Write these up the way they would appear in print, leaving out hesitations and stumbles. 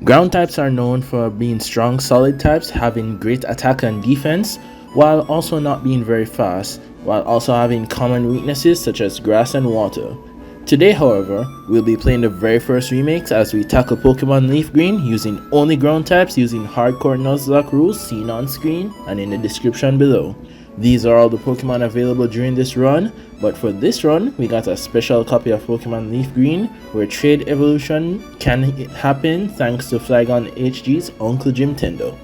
Ground types are known for being strong solid types, having great attack and defense, while also not being very fast, while also having common weaknesses such as grass and water. Today, however, we'll be playing the very first remakes as we tackle Pokemon Leafgreen using only ground types using hardcore Nuzlocke rules seen on screen and in the description below. These are all the Pokemon available during this run, but for this run, we got a special copy of Pokemon Leafgreen where trade evolution can happen thanks to Flygon HG's Uncle Jim Tendo.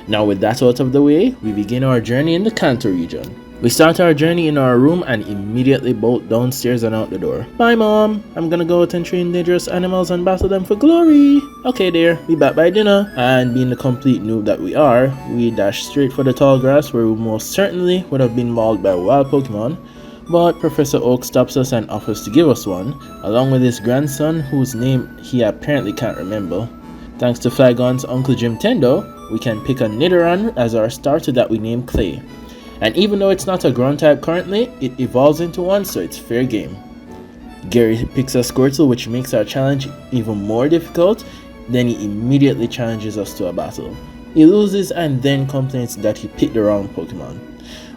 Now with that out of the way, we begin our journey in the Kanto region. We start our journey in our room and immediately bolt downstairs and out the door. Bye mom, I'm gonna go out and train dangerous animals and battle them for glory. Okay dear, be back by dinner. And being the complete noob that we are, we dash straight for the tall grass where we most certainly would have been mauled by wild Pokemon. But Professor Oak stops us and offers to give us one, along with his grandson whose name he apparently can't remember. Thanks to Flygon's Uncle Jim Tendo, we can pick a Nidoran as our starter that we name Clay. And even though it's not a ground type currently, it evolves into one, so it's fair game. Gary picks a Squirtle, which makes our challenge even more difficult. Then he immediately challenges us to a battle. He loses and then complains that he picked the wrong Pokemon.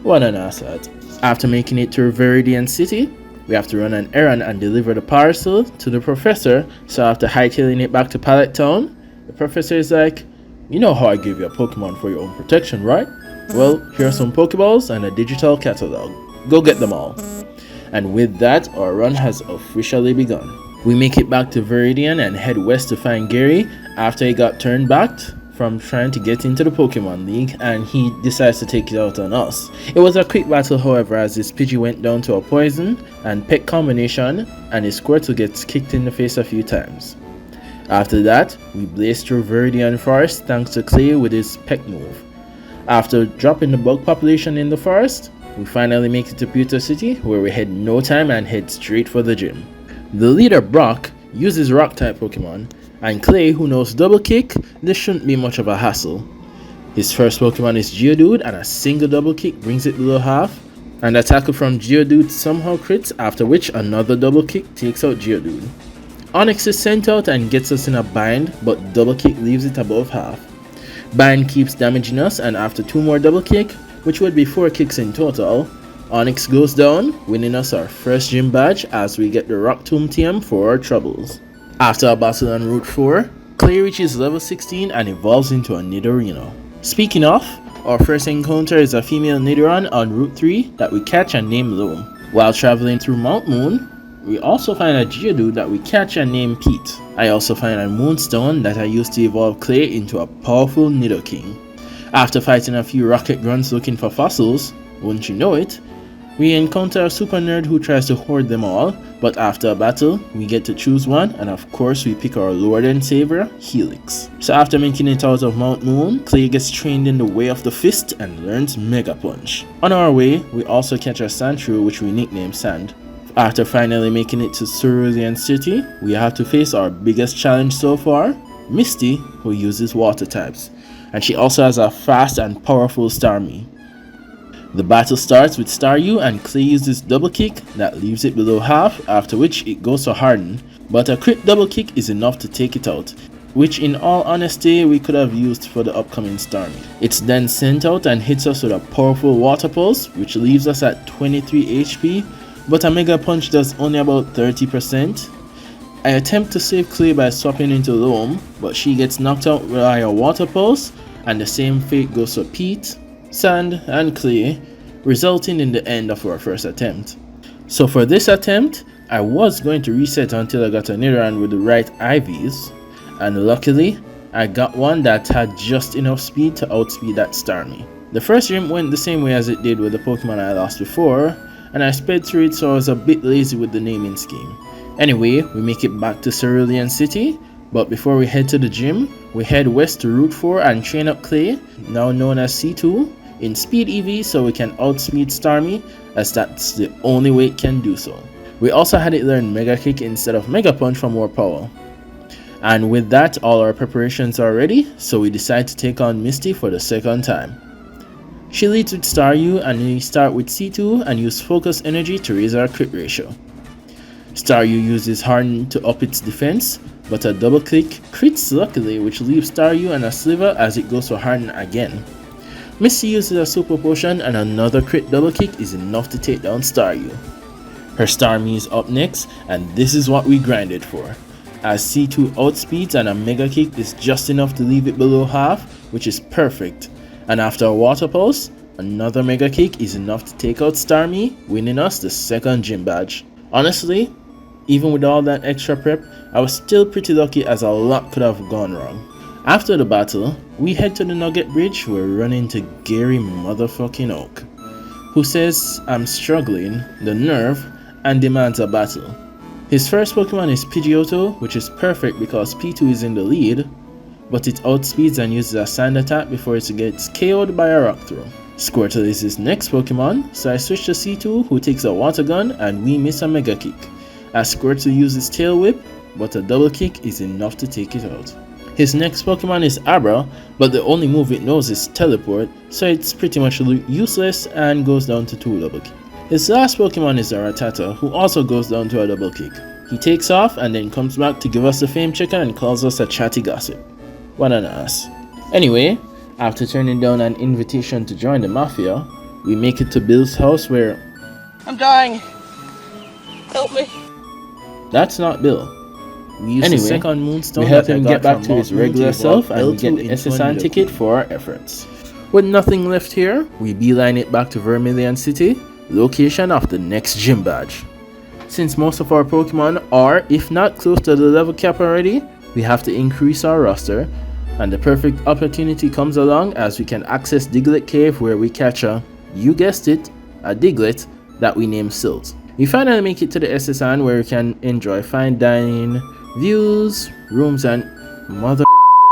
What an asshat. After making it to Viridian City, we have to run an errand and deliver the parcel to the professor, so after hightailing it back to Pallet Town, the professor is like, "You know how I gave you a Pokemon for your own protection, right? Well, here are some Pokeballs and a digital catalog. Go get them all." And with that, our run has officially begun. We make it back to Viridian and head west to find Gary after he got turned back from trying to get into the Pokemon League, and he decides to take it out on us. It was a quick battle, however, as his Pidgey went down to a poison and peck combination, and his Squirtle gets kicked in the face a few times. After that, we blaze through Viridian Forest thanks to Clay with his peck move. After dropping the bug population in the forest, we finally make it to Pewter City, where we head no time and head straight for the gym. The leader Brock uses rock type Pokemon, and Clay, who knows double kick, this shouldn't be much of a hassle. His first Pokemon is Geodude, and a single double kick brings it below half, and a tackle from Geodude somehow crits, after which another double kick takes out Geodude. Onix is sent out and gets us in a bind, but double kick leaves it above half. Bind keeps damaging us, and after 2 more double kick, which would be 4 kicks in total, Onix goes down, winning us our first gym badge as we get the Rock Tomb TM for our troubles. After a battle on Route 4, Clay reaches level 16 and evolves into a Nidorino. Speaking of, our first encounter is a female Nidoran on Route 3 that we catch and name Loam. While traveling through Mount Moon, we also find a Geodude that we catch and name Pete. I also find a Moonstone that I used to evolve Clay into a powerful Nidoking. After fighting a few rocket grunts looking for fossils, wouldn't you know it, we encounter a super nerd who tries to hoard them all, but after a battle, we get to choose one, and of course we pick our Lord and Savior, Helix. So after making it out of Mount Moon, Clay gets trained in the way of the fist and learns Mega Punch. On our way, we also catch a Sandshrew, which we nickname Sand. After finally making it to Cerulean City, we have to face our biggest challenge so far, Misty, who uses water types, and she also has a fast and powerful Starmie. The battle starts with Staryu, and Clay uses double kick that leaves it below half, after which it goes to Harden, but a crit double kick is enough to take it out, which in all honesty we could have used for the upcoming Starmie. It's then sent out and hits us with a powerful Water Pulse, which leaves us at 23 HP, but a Mega Punch does only about 30%. I attempt to save Clay by swapping into Loam, but she gets knocked out by a Water Pulse, and the same fate goes for Pete, Sand, and Clay, resulting in the end of our first attempt. So for this attempt, I was going to reset until I got a Nidoran with the right IVs, and luckily, I got one that had just enough speed to outspeed that Starmie. The first gym went the same way as it did with the Pokemon I lost before, and I sped through it, so I was a bit lazy with the naming scheme. Anyway, we make it back to Cerulean City, but before we head to the gym, we head west to Route 4 and train up Clay, now known as C2, in Speed EV so we can outspeed Starmie, as that's the only way it can do so. We also had it learn Mega Kick instead of Mega Punch for more power. And with that, all our preparations are ready, so we decide to take on Misty for the second time. She leads with Staryu, and we start with C2 and use Focus Energy to raise our crit ratio. Staryu uses Harden to up its defense, but a double click crits luckily, which leaves Staryu and a sliver as it goes for Harden again. Misty uses a super potion and another crit double kick is enough to take down Staryu. Her Starmie is up next, and this is what we grinded for, as C2 outspeeds and a mega kick is just enough to leave it below half, which is perfect, and after a water pulse, another mega kick is enough to take out Starmie, winning us the second gym badge. Honestly, even with all that extra prep, I was still pretty lucky as a lot could have gone wrong. After the battle, we head to the Nugget Bridge where we run into Gary motherfucking Oak, who says I'm struggling, the nerve, and demands a battle. His first Pokemon is Pidgeotto, which is perfect because P2 is in the lead, but it outspeeds and uses a sand attack before it gets KO'd by a rock throw. Squirtle is his next Pokemon, so I switch to C2 who takes a water gun and we miss a mega kick, as Squirtle uses tail whip, but a double kick is enough to take it out. His next Pokemon is Abra, but the only move it knows is teleport, so it's pretty much useless and goes down to 2 double kick. His last Pokemon is Rattata, who also goes down to a double kick. He takes off and then comes back to give us the fame checker and calls us a chatty gossip. What an ass. Anyway, after turning down an invitation to join the Mafia, we make it to Bill's house where... I'm dying! Help me! That's not Bill. We use the second Moonstone we help him get back to his regular self and we get the SSN ticket for our efforts. With nothing left here, we beeline it back to Vermilion City, location of the next gym badge. Since most of our Pokemon are, if not close to the level cap already, we have to increase our roster, and the perfect opportunity comes along as we can access Diglett Cave where we catch a, you guessed it, a Diglett that we name Silt. We finally make it to the SSN where we can enjoy fine dining, views, rooms, and mother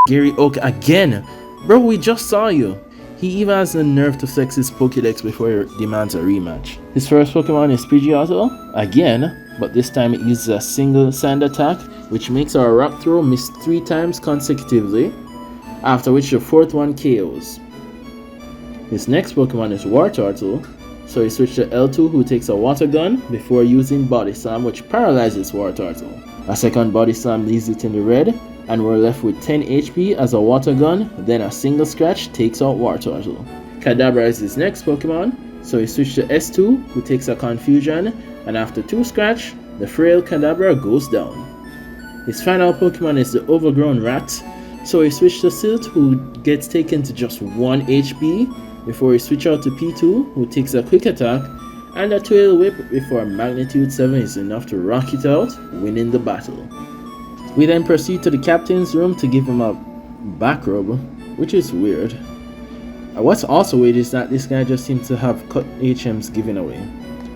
Gary Oak again. Bro, we just saw you. He even has the nerve to flex his Pokédex before he demands a rematch. His first Pokemon is Pidgeotto, again, but this time it uses a single sand attack, which makes our rock throw miss 3 times consecutively, after which the 4th one KOs. His next Pokemon is Wartortle, so he switched to L2 who takes a water gun before using Body Slam, which paralyzes Wartortle. A second Body Slam leaves it in the red, and we're left with 10 HP as a water gun, then a single scratch takes out Wartortle. Kadabra is his next Pokemon, so he switched to S2 who takes a Confusion, and after 2 scratch, the frail Kadabra goes down. His final Pokemon is the Overgrown Rat, so he switched to Silt who gets taken to just 1 HP before he switch out to P2 who takes a quick attack and a Tail Whip before Magnitude 7 is enough to rock it out, winning the battle. We then proceed to the captain's room to give him a back rub, which is weird. What's also weird is that this guy just seems to have cut HMs given away.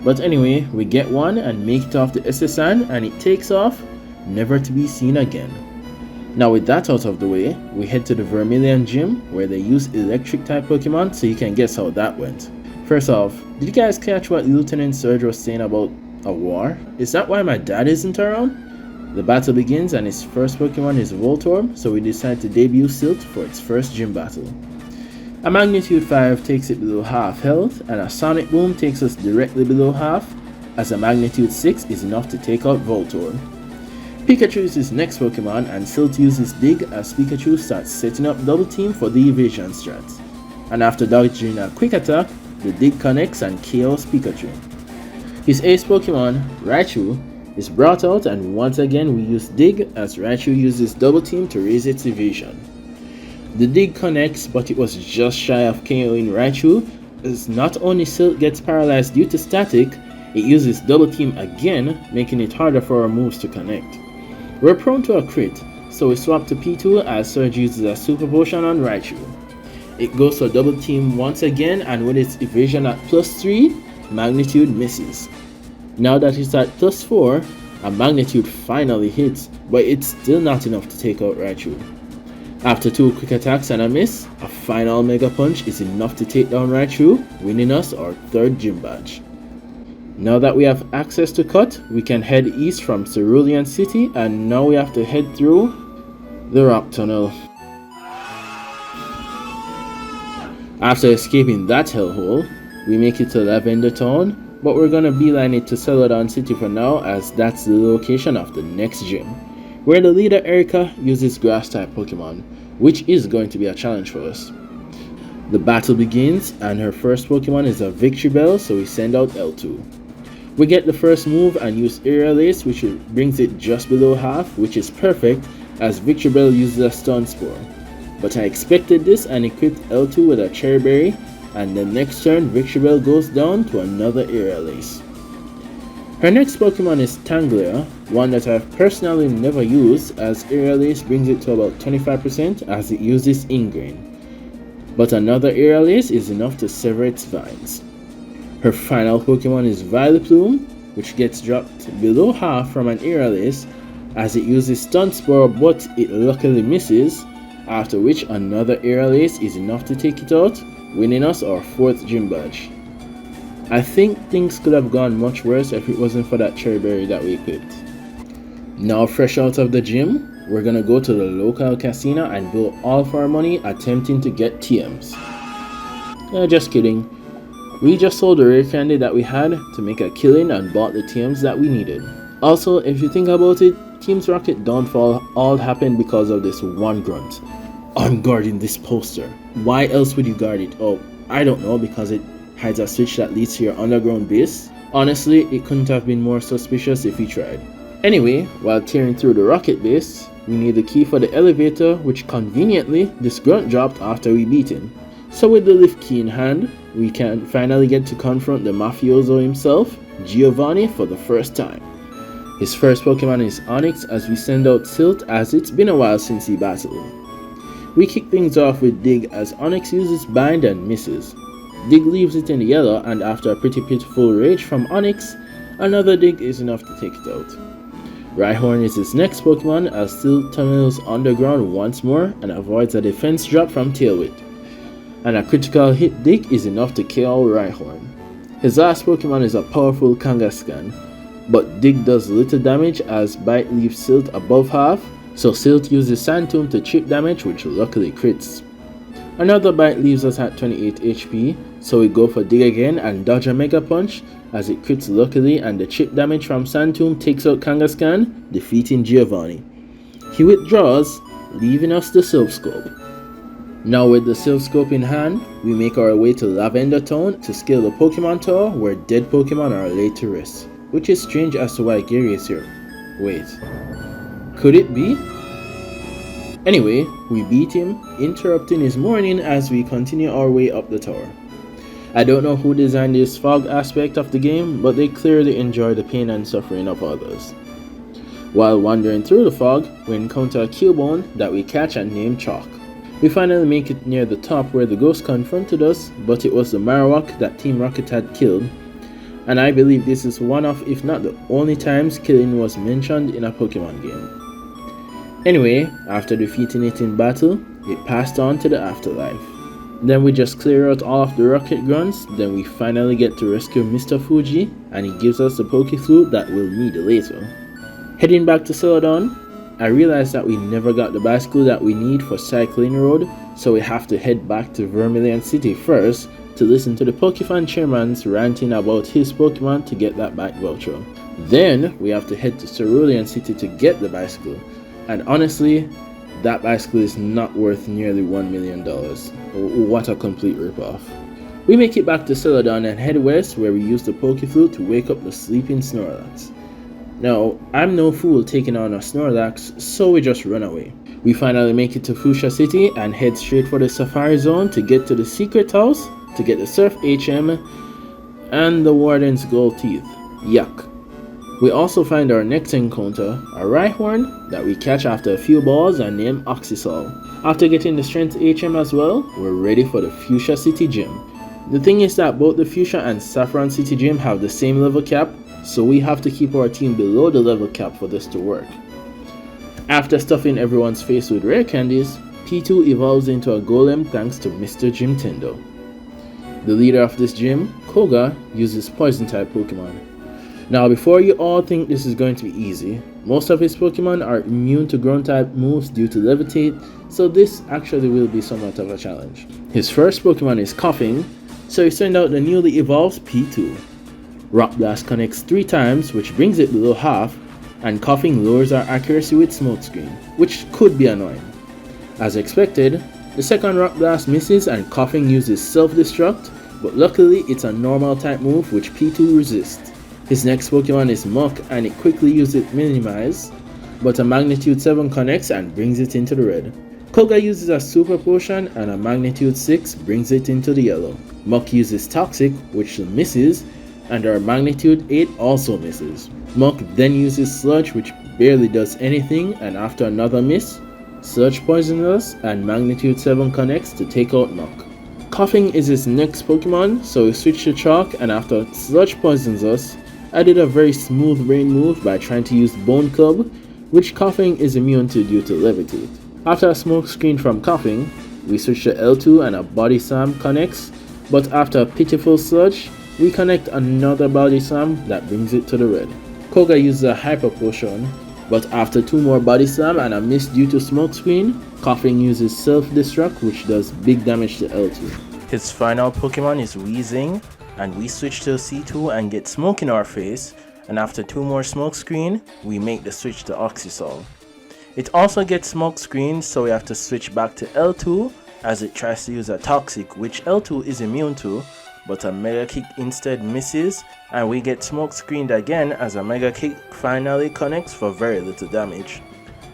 But anyway, we get one and make it off the SSN and it takes off, never to be seen again. Now with that out of the way, we head to the Vermilion gym where they use electric type Pokemon, so you can guess how that went. First off, did you guys catch what Lieutenant Surge was saying about a war? Is that why my dad isn't around? The battle begins and his first Pokemon is Voltorb, so we decide to debut Silt for its first gym battle. A Magnitude 5 takes it below half health, and a Sonic Boom takes us directly below half, as a Magnitude 6 is enough to take out Voltorb. Pikachu is his next Pokemon, and Silt uses Dig as Pikachu starts setting up Double Team for the evasion strat. And after dodging a quick attack, the Dig connects and KOs Pikachu. His ace Pokemon, Raichu, is brought out, and once again we use Dig as Raichu uses Double Team to raise its evasion. The Dig connects, but it was just shy of KOing Raichu, as not only Silt gets paralyzed due to static, it uses Double Team again, making it harder for our moves to connect. We're prone to a crit, so we swap to P2 as Surge uses a Super Potion on Raichu. It goes for Double Team once again, and with its evasion at +3, Magnitude misses. Now that it's at +4, a Magnitude finally hits, but it's still not enough to take out Raichu. After 2 quick attacks and a miss, a final Mega Punch is enough to take down Raichu, winning us our 3rd gym badge. Now that we have access to Cut, we can head east from Cerulean City, and now we have to head through the Rock Tunnel. After escaping that hellhole, we make it to Lavender Town, but we're gonna beeline it to Celadon City for now, as that's the location of the next gym. where the leader Erica uses grass type Pokemon, which is going to be a challenge for us. The battle begins and her first Pokemon is a Victory Bell, so we send out L2. We get the first move and use Aerial Ace, which brings it just below half, which is perfect as Victory Bell uses a Stun Spore. But I expected this and equipped L2 with a Cherry Berry, and the next turn Victory Bell goes down to another Aerial Ace. Her next Pokemon is Tanglia, one that I've personally never used as Aerial Ace brings it to about 25% as it uses Ingrain. But another Aerial Ace is enough to sever its vines. Her final Pokemon is Vileplume, which gets dropped below half from an Aerial Ace as it uses Stun Spore, but it luckily misses, after which another Aerial Ace is enough to take it out, winning us our 4th gym badge. I think things could have gone much worse if it wasn't for that Cherry Berry that we equipped. Now fresh out of the gym, we're gonna go to the local casino and blow all of our money attempting to get TMs. Just kidding. We just sold the rare candy that we had to make a killing and bought the TMs that we needed. Also, if you think about it, Team's Rocket downfall all happened because of this one grunt. I'm guarding this poster. Why else would you guard it? Oh, I don't know, because it hides a switch that leads to your underground base. Honestly, it couldn't have been more suspicious if he tried. Anyway, while tearing through the rocket base, we need the key for the elevator, which conveniently this grunt dropped after we beat him. So with the lift key in hand, we can finally get to confront the mafioso himself, Giovanni, for the first time. His first Pokemon is Onix as we send out Silt as it's been a while since he battled. We kick things off with Dig as Onix uses Bind and misses. Dig leaves it in the yellow, and after a pretty pitiful rage from Onix, another Dig is enough to take it out. Rhyhorn is his next Pokemon as Silt tunnels underground once more and avoids a defense drop from Tailwind. And a critical hit Dig is enough to KO Rhyhorn. His last Pokemon is a powerful Kangaskhan, but Dig does little damage as Bite leaves Silt above half, so Silt uses Sand Tomb to chip damage, which luckily crits. Another Bite leaves us at 28 HP, so we go for Dig again and dodge a Mega Punch as it crits luckily, and the chip damage from Sand Tomb takes out Kangaskhan, defeating Giovanni. He withdraws, leaving us the Silph Scope. Now with the Silph Scope in hand, we make our way to Lavender Town to scale the Pokemon Tower where dead Pokemon are laid to rest, which is strange as to why Gary is here. Wait, could it be? Anyway, we beat him, interrupting his morning as we continue our way up the tower. I don't know who designed this fog aspect of the game, but they clearly enjoy the pain and suffering of others. While wandering through the fog, we encounter a Cubone that we catch and name Chalk. We finally make it near the top where the ghost confronted us, but it was the Marowak that Team Rocket had killed, and I believe this is one of, if not the only times killing was mentioned in a Pokemon game. Anyway, after defeating it in battle, it passed on to the afterlife. Then we just clear out all of the rocket grunts, then we finally get to rescue Mr. Fuji, and he gives us the Pokeflute that we'll need later. Heading back to Celadon, I realized that we never got the bicycle that we need for Cycling Road, so we have to head back to Vermilion City first to listen to the Pokefan chairman's ranting about his Pokemon to get that bike voucher. Then we have to head to Cerulean City to get the bicycle, and honestly, that bicycle is not worth nearly $1 million. What a complete ripoff. We make it back to Celadon and head west where we use the Pokeflute to wake up the sleeping Snorlax. Now, I'm no fool taking on a Snorlax, so we just run away. We finally make it to Fuchsia City and head straight for the Safari Zone to get to the secret house to get the Surf HM and the Warden's gold teeth. Yuck. We also find our next encounter, a Rhyhorn that we catch after a few balls and name Oxysol. After getting the Strength HM as well, we're ready for the Fuchsia City Gym. The thing is that both the Fuchsia and Saffron City Gym have the same level cap, so we have to keep our team below the level cap for this to work. After stuffing everyone's face with rare candies, P2 evolves into a golem thanks to Mr. Gym Tendo. The leader of this gym, Koga, uses poison type Pokemon. Now before you all think this is going to be easy, most of his Pokemon are immune to ground type moves due to Levitate, so this actually will be somewhat of a challenge. His first Pokemon is Coughing, so we send out the newly evolved P2. Rock Blast connects 3 times, which brings it below half, and Coughing lowers our accuracy with Smokescreen, which could be annoying. As expected, the second Rock Blast misses and Coughing uses Self-Destruct, but luckily it's a normal type move which P2 resists. His next Pokemon is Muck and it quickly uses Minimize, but a Magnitude 7 connects and brings it into the red. Koga uses a Super Potion and a Magnitude 6 brings it into the yellow. Muck uses Toxic, which misses, and our Magnitude 8 also misses. Muck then uses Sludge, which barely does anything, and after another miss, Sludge poisons us and Magnitude 7 connects to take out Muck. Coughing is his next Pokemon, so we switch to Chalk, and after Sludge poisons us, I did a very smooth brain move by trying to use Bone Club, which Coughing is immune to due to Levitate. After a Smokescreen from Coughing, we switch to L2 and a Body Slam connects, but after a Pitiful Sludge, we connect another Body Slam that brings it to the red. Koga uses a Hyper Potion, but after 2 more Body Slam and a miss due to Smokescreen, Coughing uses Self-Destruct, which does big damage to L2. His final Pokemon is Weezing, and we switch to C2 and get Smoke in our face, and after 2 more Smokescreen, we make the switch to Oxysol. It also gets Smokescreen, so we have to switch back to L2 as it tries to use a Toxic, which L2 is immune to, but a Mega Kick instead misses, and we get Smokescreened again as a Mega Kick finally connects for very little damage.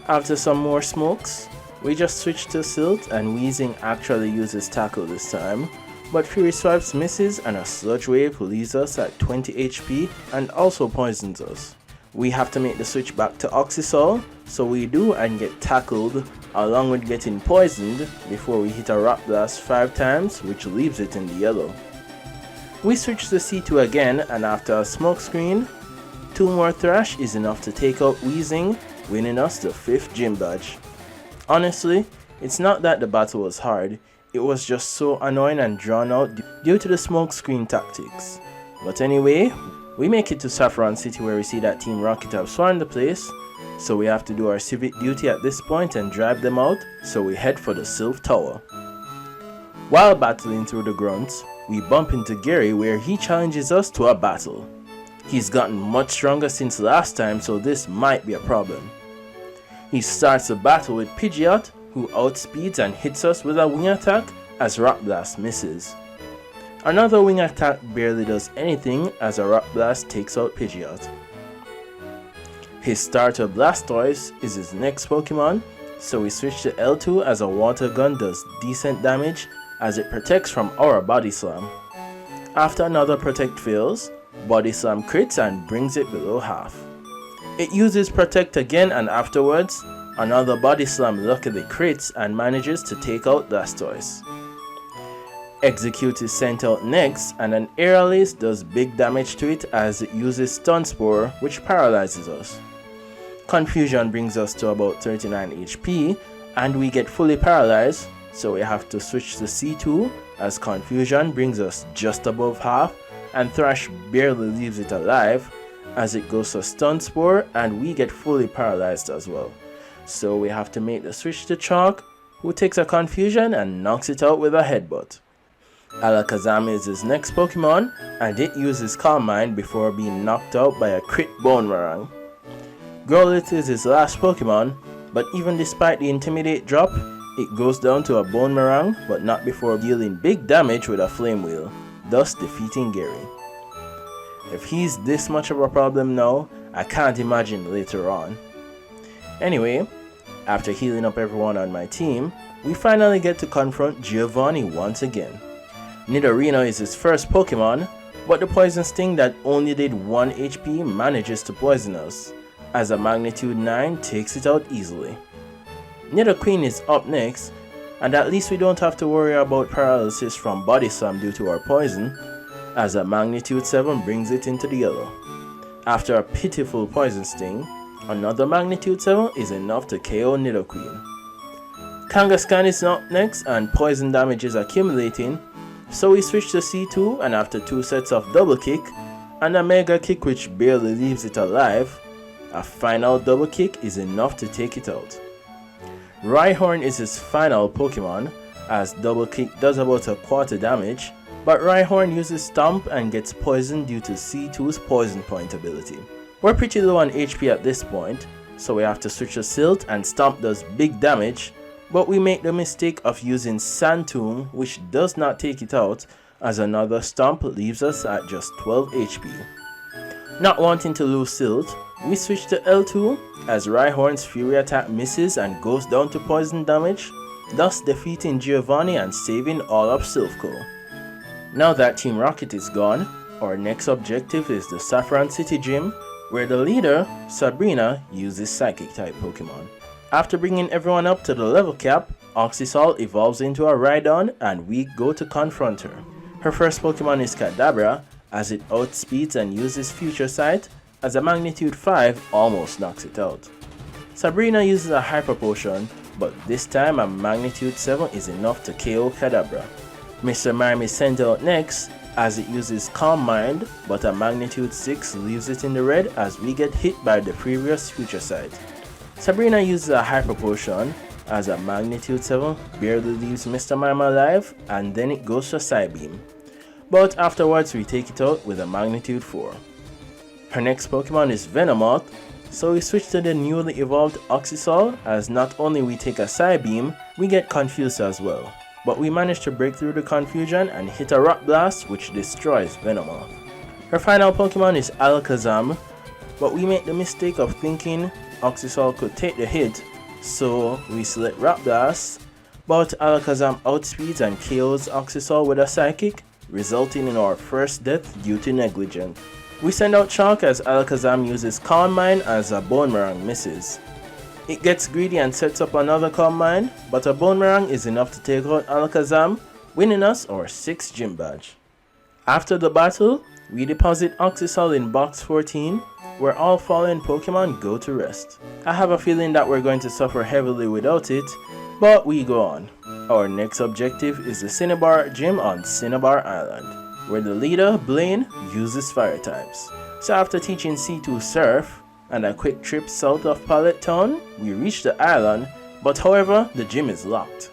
After some more smokes, we just switch to Silt and Weezing actually uses Tackle this time, but Fury Swipes misses and a Sludge Wave leaves us at 20 HP and also poisons us. We have to make the switch back to Oxysol, so we do and get tackled along with getting poisoned before we hit a Rock Blast 5 times, which leaves it in the yellow. We switch to C2 again, and after a Smokescreen, 2 more Thrash is enough to take out Weezing, winning us the 5th gym badge. Honestly, it's not that the battle was hard, it was just so annoying and drawn out due to the Smokescreen tactics. But anyway, we make it to Saffron City where we see that Team Rocket have swarmed the place, so we have to do our civic duty at this point and drive them out, so we head for the Sylph Tower. While battling through the grunts, we bump into Gary where he challenges us to a battle. He's gotten much stronger since last time, so this might be a problem. He starts the battle with Pidgeot, who outspeeds and hits us with a wing attack as Rock Blast misses. Another wing attack barely does anything as a Rock Blast takes out Pidgeot. His starter Blastoise is his next Pokemon, so we switch to L2 as a Water Gun does decent damage as it protects from our Body Slam. After another Protect fails, Body Slam crits and brings it below half. It uses Protect again and afterwards, another Body Slam luckily crits and manages to take out Blastoise. Execute is sent out next, and an Aerial does big damage to it as it uses Stun Spore, which paralyzes us. Confusion brings us to about 39 HP, and we get fully paralyzed, so we have to switch to C2 as Confusion brings us just above half, and Thrash barely leaves it alive as it goes to Stun Spore, and we get fully paralyzed as well. So we have to make the switch to Chalk, who takes a Confusion and knocks it out with a Headbutt. Alakazam is his next Pokemon, and it uses Calm Mind before being knocked out by a crit Bonemerang. Growlithe is his last Pokemon, but even despite the Intimidate drop, it goes down to a Bonemerang, but not before dealing big damage with a Flame Wheel, thus defeating Gary. If he's this much of a problem now, I can't imagine later on. Anyway, after healing up everyone on my team, we finally get to confront Giovanni once again. Nidorino is his first Pokemon, but the Poison Sting that only did 1 HP manages to poison us, as a Magnitude 9 takes it out easily. Nidoqueen is up next, and at least we don't have to worry about paralysis from Body Slam due to our poison, as a Magnitude 7 brings it into the yellow. After a pitiful Poison Sting, another Magnitude 7 is enough to KO Nidoqueen. Kangaskhan is up next and poison damage is accumulating, so we switch to C2 and after 2 sets of Double Kick and a Mega Kick which barely leaves it alive, a final Double Kick is enough to take it out. Rhyhorn is his final Pokemon, as Double Kick does about a quarter damage, but Rhyhorn uses Stomp and gets poisoned due to C2's Poison Point ability. We're pretty low on HP at this point, so we have to switch to Silt, and Stomp does big damage, but we make the mistake of using Sand Tomb, which does not take it out, as another Stomp leaves us at just 12 HP. Not wanting to lose Silt, we switch to L2 as Rhyhorn's Fury attack misses and goes down to poison damage, thus defeating Giovanni and saving all of Silphco. Now that Team Rocket is gone, our next objective is the Saffron City Gym, where the leader, Sabrina, uses Psychic type Pokemon. After bringing everyone up to the level cap, Oxysol evolves into a Rhydon and we go to confront her. Her first Pokemon is Kadabra, as it outspeeds and uses Future Sight, as a Magnitude 5 almost knocks it out. Sabrina uses a Hyper Potion, but this time a Magnitude 7 is enough to KO Kadabra. Mr. Mime is sent out next, as it uses Calm Mind, but a Magnitude 6 leaves it in the red as we get hit by the previous Future Sight. Sabrina uses a Hyper Potion, as a Magnitude 7 barely leaves Mr. Mime alive, and then it goes to Psybeam. But afterwards we take it out with a Magnitude 4. Her next Pokemon is Venomoth, so we switch to the newly evolved Oxysol, as not only we take a Psybeam, we get confused as well. But we manage to break through the confusion and hit a Rock Blast, which destroys Venomoth. Her final Pokemon is Alakazam, but we make the mistake of thinking Oxysol could take the hit, so we select Rock Blast, but Alakazam outspeeds and KOs Oxysol with a Psychic, resulting in our first death due to negligence. We send out Chalk as Alakazam uses Calm Mind as a Bonemerang misses. It gets greedy and sets up another Calm Mind, but a Bonemerang is enough to take out Alakazam, winning us our 6th gym badge. After the battle, we deposit Oxysol in box 14, where all fallen Pokemon go to rest. I have a feeling that we're going to suffer heavily without it, but we go on. Our next objective is the Cinnabar Gym on Cinnabar Island, where the leader, Blaine, uses Fire types. So after teaching C2 Surf, and a quick trip south of Pallet Town, we reach the island, but however, the gym is locked.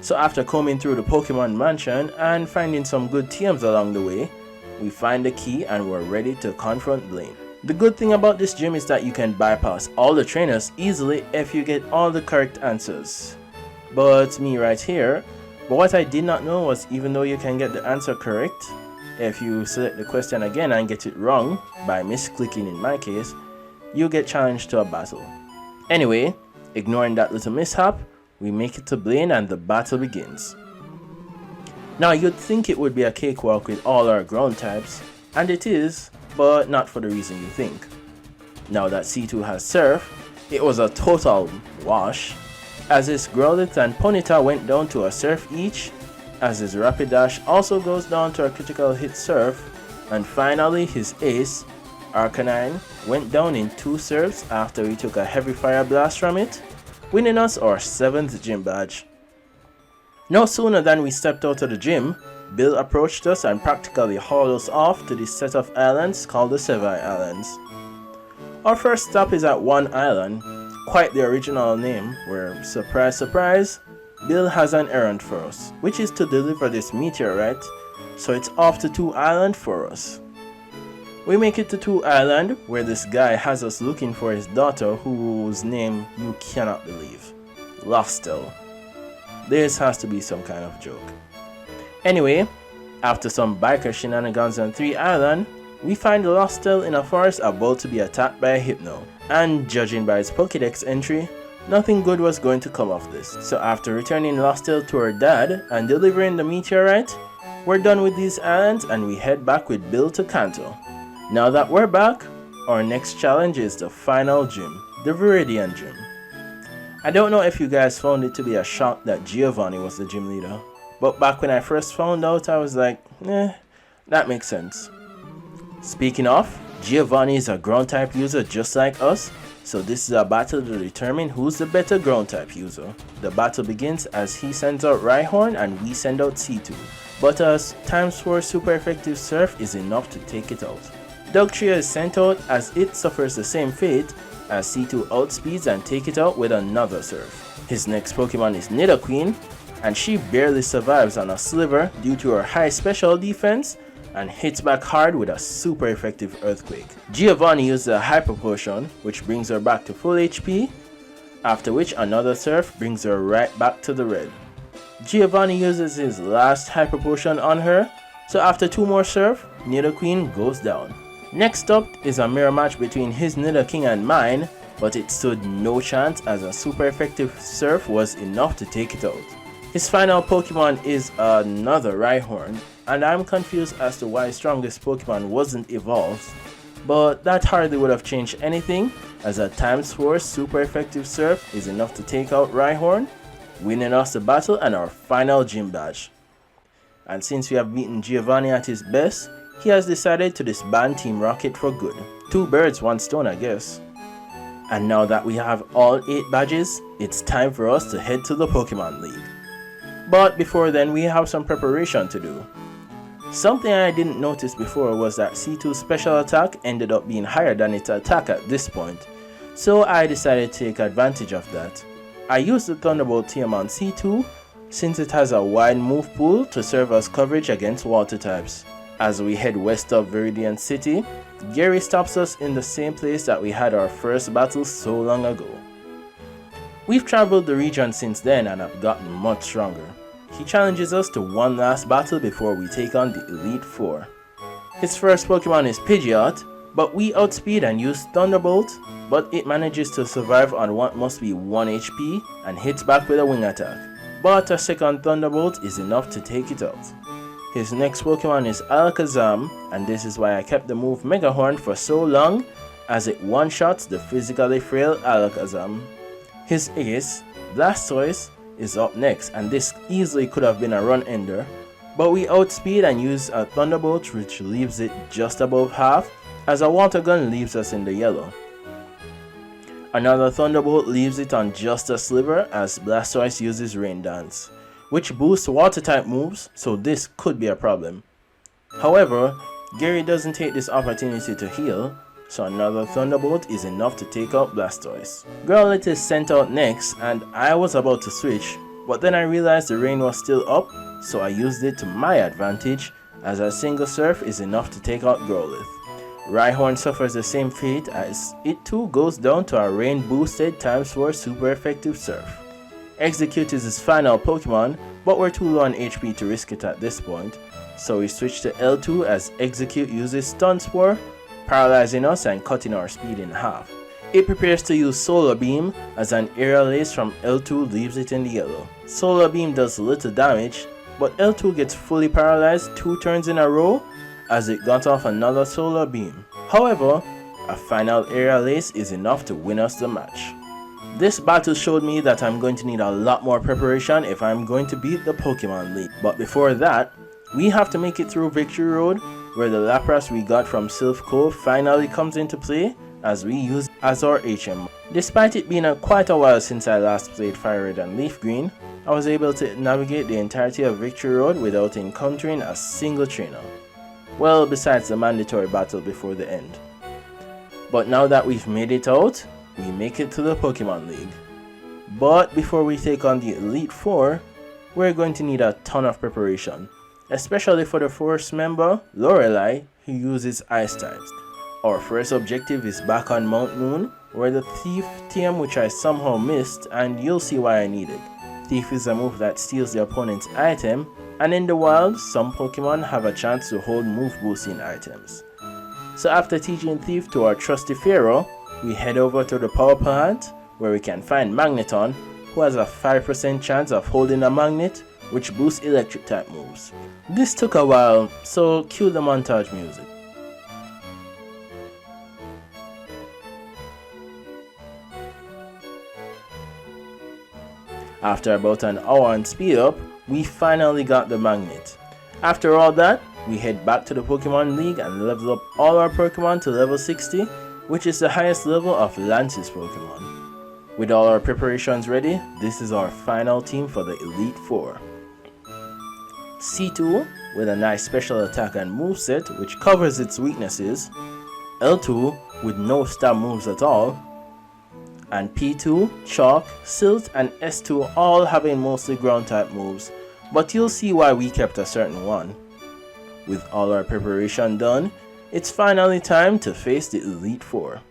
So after combing through the Pokemon Mansion and finding some good TMs along the way, we find the key and we're ready to confront Blaine. The good thing about this gym is that you can bypass all the trainers easily if you get all the correct answers. But me right here, but what I did not know was even though you can get the answer correct, if you select the question again and get it wrong, by misclicking in my case, you get challenged to a battle. Anyway, ignoring that little mishap, we make it to Blaine and the battle begins. Now you'd think it would be a cakewalk with all our ground types, and it is, but not for the reason you think. Now that C2 has Surf, it was a total wash, as his Growlithe and Ponyta went down to a Surf each, as his Rapidash also goes down to a critical hit Surf, and finally his ace, Arcanine, went down in 2 Surfs after we took a heavy fire blast from it, winning us our 7th gym badge. No sooner than we stepped out of the gym, Bill approached us and practically hauled us off to this set of islands called the Sevii Islands. Our first stop is at one island, quite the original name, where, surprise surprise, Bill has an errand for us, which is to deliver this meteorite, so it's off to 2 Island for us. We make it to 2 Island, where this guy has us looking for his daughter whose name you cannot believe. Lostel. This has to be some kind of joke. Anyway, after some biker shenanigans on 3 Island, we find Lostel in a forest about to be attacked by a Hypno. And judging by his Pokédex entry, nothing good was going to come of this. So after returning Lostel to her dad and delivering the meteorite, we're done with these islands and we head back with Bill to Kanto. Now that we're back, our next challenge is the final gym, the Viridian Gym. I don't know if you guys found it to be a shock that Giovanni was the gym leader, but back when I first found out, I was like, that makes sense. Speaking of, Giovanni is a ground type user just like us, so this is a battle to determine who's the better ground type user. The battle begins as he sends out Rhyhorn and we send out C2, but as ×4 super effective Surf is enough to take it out. Dugtrio is sent out as it suffers the same fate as C2 outspeeds and take it out with another Surf. His next Pokemon is Nidoqueen, and she barely survives on a sliver due to her high special defense, and hits back hard with a super effective Earthquake. Giovanni uses a Hyper Potion, which brings her back to full HP, after which another Surf brings her right back to the red. Giovanni uses his last Hyper Potion on her, so after 2 more Surf, Nidoqueen goes down. Next up is a mirror match between his Nidoking and mine, but it stood no chance as a super effective Surf was enough to take it out. His final Pokemon is another Rhyhorn, and I'm confused as to why his strongest Pokemon wasn't evolved, but that hardly would have changed anything, as a ×4 super effective Surf is enough to take out Rhyhorn, winning us the battle and our final gym badge. And since we have beaten Giovanni at his best, he has decided to disband Team Rocket for good. 2 birds, 1 stone, I guess. And now that we have all 8 badges, it's time for us to head to the Pokemon League. But before then, we have some preparation to do. Something I didn't notice before was that C2's special attack ended up being higher than its attack at this point, so I decided to take advantage of that. I used the Thunderbolt TM on C2 since it has a wide move pool to serve as coverage against water types. As we head west of Viridian City, Gary stops us in the same place that we had our first battle so long ago. We've traveled the region since then and have gotten much stronger. He challenges us to one last battle before we take on the Elite Four. His first Pokemon is Pidgeot, but we outspeed and use Thunderbolt, but it manages to survive on what must be 1 HP and hits back with a wing attack. But a second Thunderbolt is enough to take it out. His next Pokemon is Alakazam, and this is why I kept the move Mega Horn for so long, as it one-shots the physically frail Alakazam. His ace, Blastoise, is up next, and this easily could have been a run ender, but we outspeed and use a Thunderbolt which leaves it just above half, as a Water Gun leaves us in the yellow. Another Thunderbolt leaves it on just a sliver as Blastoise uses Rain Dance, which boosts water type moves, so this could be a problem. However, Gary doesn't take this opportunity to heal, so another Thunderbolt is enough to take out Blastoise. Growlithe is sent out next, and I was about to switch, but then I realized the rain was still up, so I used it to my advantage, as a single Surf is enough to take out Growlithe. Rhyhorn suffers the same fate as it too goes down to a rain boosted ×4 super effective Surf. Execute is his final Pokemon, but we're too low on HP to risk it at this point, so we switch to L2 as Execute uses Stun Spore, paralyzing us and cutting our speed in half. It prepares to use Solar Beam as an Aerial Ace from L2 leaves it in the yellow. Solar Beam does little damage, but L2 gets fully paralyzed 2 turns in a row as it got off another Solar Beam. However, a final Aerial Ace is enough to win us the match. This battle showed me that I'm going to need a lot more preparation if I'm going to beat the Pokemon League. But before that, we have to make it through Victory Road, where the Lapras we got from Sylph Cove finally comes into play as we use as our HM. Despite it being quite a while since I last played Fire Red and Leaf Green, I was able to navigate the entirety of Victory Road without encountering a single trainer. Well, besides the mandatory battle before the end. But now that we've made it out, we make it to the Pokemon League. But before we take on the Elite Four, we're going to need a ton of preparation, especially for the first member, Lorelei, who uses Ice types. Our first objective is back on Mount Moon, where the Thief TM which I somehow missed, and you'll see why I need it. Thief is a move that steals the opponent's item, and in the wild, some Pokemon have a chance to hold move boosting items. So after teaching Thief to our trusty Pharaoh, we head over to the power plant, where we can find Magneton, who has a 5% chance of holding a magnet, which boosts electric type moves. This took a while, so cue the montage music. After about an hour on speed up, we finally got the magnet. After all that, we head back to the Pokemon League and level up all our Pokemon to level 60, which is the highest level of Lance's Pokemon. With all our preparations ready, this is our final team for the Elite Four. C2 with a nice special attack and moveset which covers its weaknesses, L2 with no stab moves at all, and P2, Chalk, Silt and S2 all having mostly ground type moves, but you'll see why we kept a certain one. With all our preparation done, it's finally time to face the Elite Four.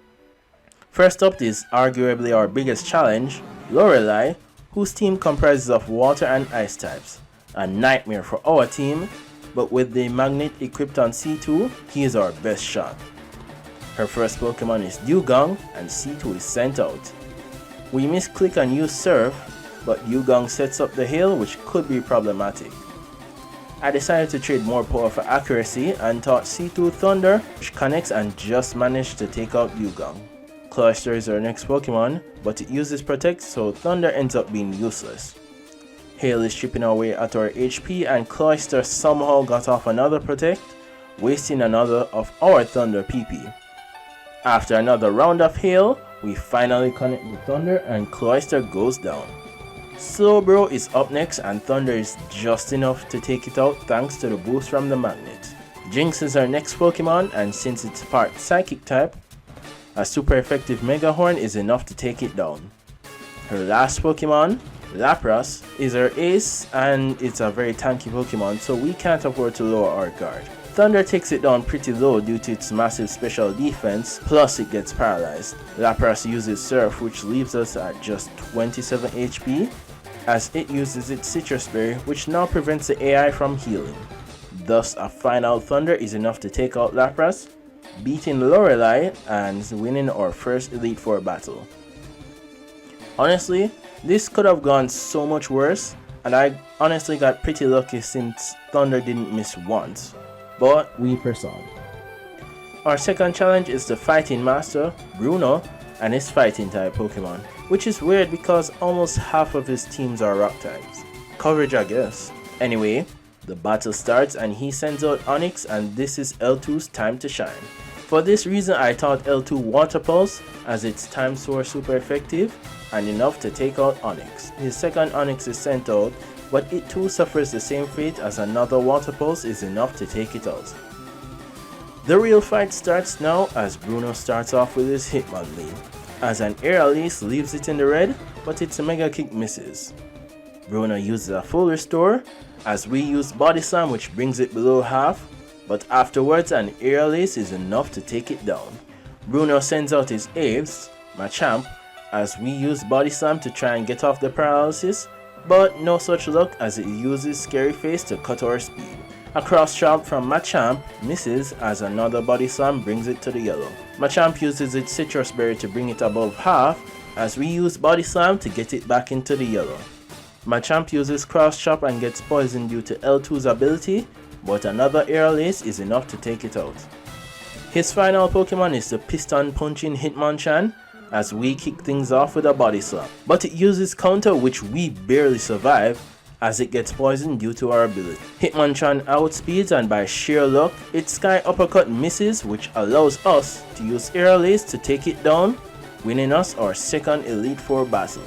First up is arguably our biggest challenge, Lorelei, whose team comprises of water and ice types. A nightmare for our team, but with the magnet equipped on C2, he is our best shot. Her first Pokemon is Dewgong and C2 is sent out. We misclick and use Surf, but Dewgong sets up the hail, which could be problematic. I decided to trade more power for accuracy and taught C2 Thunder, which connects and just managed to take out Dewgong. Cloyster is our next Pokemon, but it uses Protect, so Thunder ends up being useless. Hail is chipping away at our HP and Cloyster somehow got off another Protect, wasting another of our Thunder PP. After another round of Hail, we finally connect with Thunder and Cloyster goes down. Slowbro is up next and Thunder is just enough to take it out thanks to the boost from the magnet. Jinx is our next Pokemon, and since it's part Psychic type, a super effective Mega Horn is enough to take it down. Her last Pokemon, Lapras, is her ace and it's a very tanky Pokemon, so we can't afford to lower our guard. Thunder takes it down pretty low due to its massive special defense, plus it gets paralyzed. Lapras uses Surf, which leaves us at just 27 HP, as it uses its Citrus Berry, which now prevents the AI from healing. Thus, a final Thunder is enough to take out Lapras, beating Lorelei and winning our first Elite Four battle. Honestly, this could have gone so much worse, and I honestly got pretty lucky since Thunder didn't miss once, but we press on. Our second challenge is the Fighting Master, Bruno, and his Fighting type Pokemon, which is weird because almost half of his teams are Rock types. Coverage, I guess. Anyway, the battle starts and he sends out Onix, and this is L2's time to shine. For this reason, I taught L2 Water Pulse, as its Time Soar super effective and enough to take out Onix. His second Onix is sent out, but it too suffers the same fate as another Water Pulse is enough to take it out. The real fight starts now as Bruno starts off with his Hitmonlee, as an Air Release leaves it in the red, but its Mega Kick misses. Bruno uses a full restore, as we use Body Slam, which brings it below half, but afterwards an Air Release is enough to take it down. Bruno sends out his Aves, Machamp, as we use Body Slam to try and get off the paralysis, but no such luck as it uses Scary Face to cut our speed. A cross chop from Machamp misses as another Body Slam brings it to the yellow. Machamp uses its Citrus Berry to bring it above half, as we use Body Slam to get it back into the yellow. Machamp uses Cross Chop and gets poisoned due to L2's ability, but another Air Lace is enough to take it out. His final Pokemon is the Piston Punching Hitmonchan, as we kick things off with a Body Slam, but it uses Counter, which we barely survive, as it gets poisoned due to our ability. Hitmonchan outspeeds, and by sheer luck, its Sky Uppercut misses, which allows us to use Air Lace to take it down, winning us our second Elite Four battle.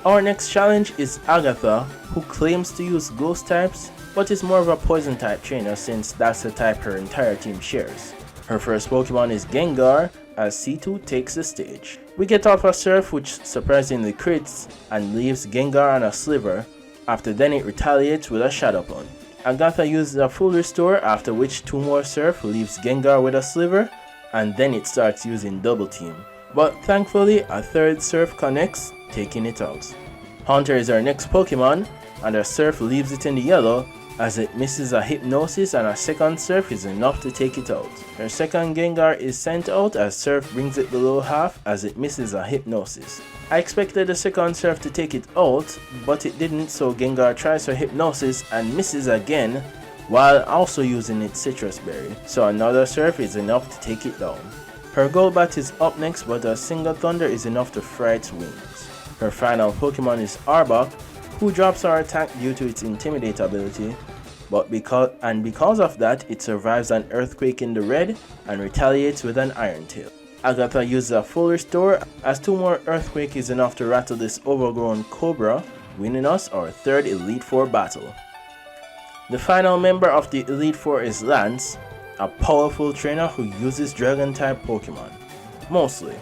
Our next challenge is Agatha, who claims to use Ghost types, but is more of a Poison type trainer since that's the type her entire team shares. Her first Pokemon is Gengar, as C2 takes the stage. We get off a Surf, which surprisingly crits and leaves Gengar on a Sliver. After then it retaliates with a Shadow Punch. Agatha uses a full restore, after which 2 more Surf leaves Gengar with a Sliver, and then it starts using Double Team. But thankfully a third Surf connects, taking it out. Haunter is our next Pokemon, and a Surf leaves it in the yellow, as it misses a Hypnosis and a second Surf is enough to take it out. Her second Gengar is sent out as Surf brings it below half as it misses a Hypnosis. I expected the second Surf to take it out, but it didn't, so Gengar tries her Hypnosis and misses again, while also using its Citrus Berry, so another Surf is enough to take it down. Her Golbat is up next, but a single Thunder is enough to fry its wings. Her final Pokemon is Arbok, who drops our attack due to its Intimidate ability, but because of that, it survives an Earthquake in the red and retaliates with an Iron Tail. Agatha uses a full restore, as 2 more Earthquake is enough to rattle this overgrown Cobra, winning us our third Elite Four battle. The final member of the Elite Four is Lance, a powerful trainer who uses Dragon-type Pokemon, mostly.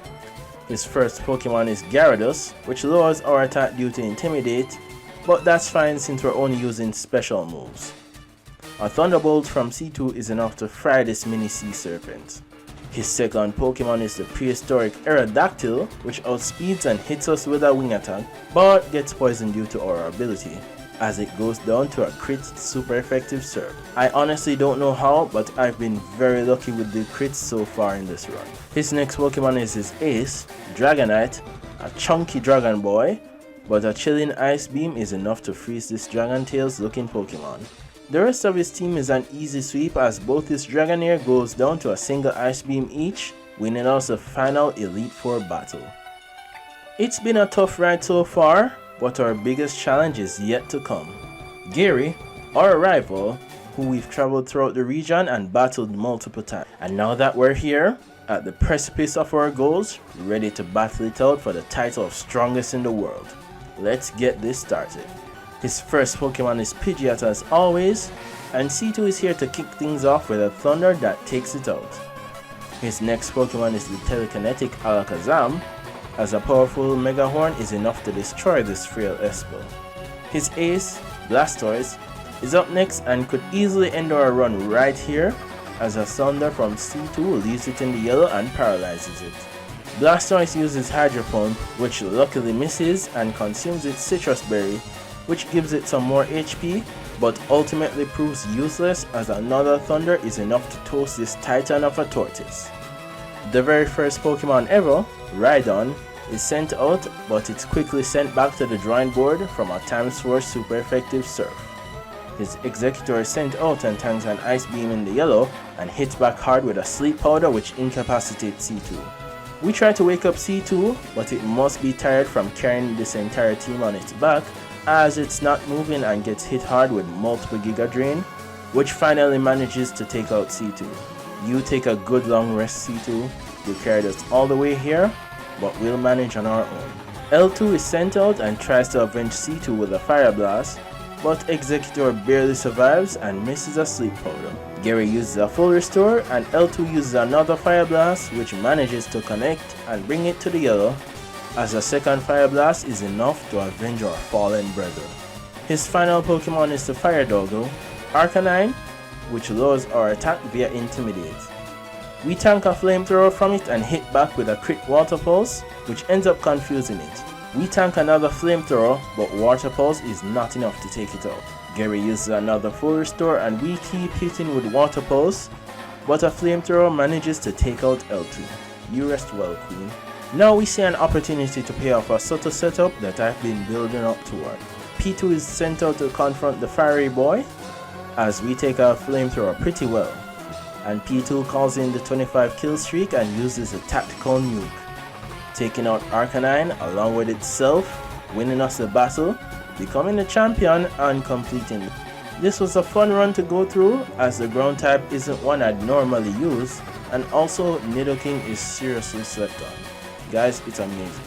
His first Pokemon is Gyarados, which lowers our attack due to Intimidate, but that's fine since we're only using special moves. A Thunderbolt from C2 is enough to fry this mini sea serpent. His second Pokemon is the prehistoric Aerodactyl, which outspeeds and hits us with a wing attack, but gets poisoned due to our ability, as it goes down to a crit super effective serve. I honestly don't know how, but I've been very lucky with the crits so far in this run. His next Pokemon is his ace, Dragonite, a chunky dragon boy, but a chilling ice beam is enough to freeze this Dragon Tails looking Pokemon. The rest of his team is an easy sweep, as both his Dragonair goes down to a single ice beam each, winning us the final Elite Four battle. It's been a tough ride so far, but our biggest challenge is yet to come. Gary, our rival, who we've traveled throughout the region and battled multiple times. And now that we're here, at the precipice of our goals, ready to battle it out for the title of strongest in the world. Let's get this started. His first Pokemon is Pidgeot as always, and C2 is here to kick things off with a Thunder that takes it out. His next Pokemon is the telekinetic Alakazam, as a powerful Mega Horn is enough to destroy this frail Espel. His ace, Blastoise, is up next and could easily end our run right here, as a Thunder from C2 leaves it in the yellow and paralyzes it. Blastoise uses Hydro Pump, which luckily misses and consumes its Citrus Berry, which gives it some more HP, but ultimately proves useless, as another Thunder is enough to toast this titan of a tortoise. The very first Pokemon ever, Rhydon, is sent out, but it's quickly sent back to the drawing board from a times 4 super effective Surf. His Executor is sent out and tanks an Ice Beam in the yellow and hits back hard with a Sleep Powder, which incapacitates C2. We try to wake up C2, but it must be tired from carrying this entire team on its back, as it's not moving and gets hit hard with multiple Giga Drain, which finally manages to take out C2. You take a good long rest, C2. You carried us all the way here, but we'll manage on our own. L2 is sent out and tries to avenge C2 with a Fire Blast, but Executor barely survives and misses a Sleep Powder. Gary uses a full restore and L2 uses another Fire Blast, which manages to connect and bring it to the yellow, as a second Fire Blast is enough to avenge our fallen brethren. His final Pokemon is the Fire Doggo, Arcanine, which lowers our attack via Intimidate. We tank a Flamethrower from it and hit back with a crit Water Pulse, which ends up confusing it. We tank another Flamethrower, but Water Pulse is not enough to take it out. Gary uses another full restore and we keep hitting with Water Pulse, but a Flamethrower manages to take out L2. You rest well, Queen. Now we see an opportunity to pay off a subtle setup that I've been building up toward. P2 is sent out to confront the Fiery Boy, as we take our Flamethrower pretty well, and P2 calls in the 25 kill streak and uses a tactical nuke, taking out Arcanine along with itself, winning us the battle, becoming the champion and completing it. This was a fun run to go through, as the ground type isn't one I'd normally use, and also Nidoking is seriously slept on. Guys, it's amazing.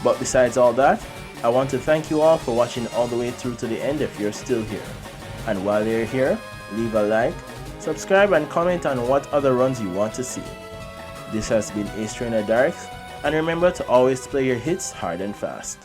But besides all that, I want to thank you all for watching all the way through to the end if you're still here. And while you're here, leave a like, subscribe and comment on what other runs you want to see. This has been Ace Trainer Daryx, and remember to always play your hits hard and fast.